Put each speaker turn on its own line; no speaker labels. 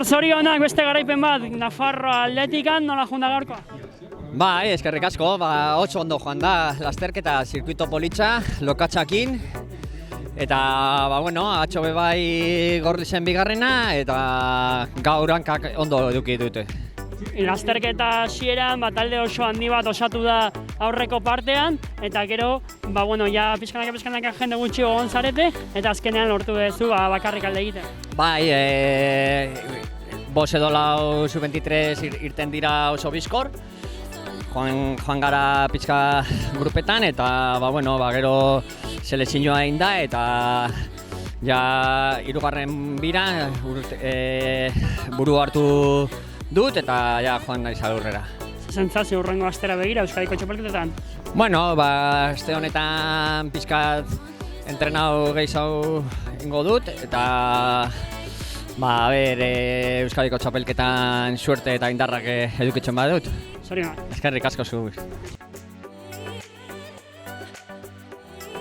Aitor, zorionak beste garaipen bat, Nafarroa Atletikan, nola junda gaurkoa?
Bai, eskerrik asko, oso ondo joan da lasterketa zirkuito politxa, lokatxakin. Eta, atxo bai gorri zen bigarrena, eta gaur hankak ondo eduki dute.
Lasterketa hasieran talde oso handi bat osatu da aurreko partean, eta gero, ja pizkanaka jende gutxi egon zarete, eta azkenean lortu duzu bakarrik alde egiten.
Bai, bos edo lau sub-23 irten dira oso bizkor, joan gara pizka grupetan, eta gero selekzioa egin da, eta ja hirugarren bira buru hartu dut, eta ja joan naiz aurrera.
Sentsazio hurrengo astera begira Euskadiko txapelketetan?
Aste honetan pizkat entrenatu gehiago ingo dut, eta Euskadiko txapelketan suerte eta indarrak edukitzen badut.
Zorionak.
Eskerrik asko zu.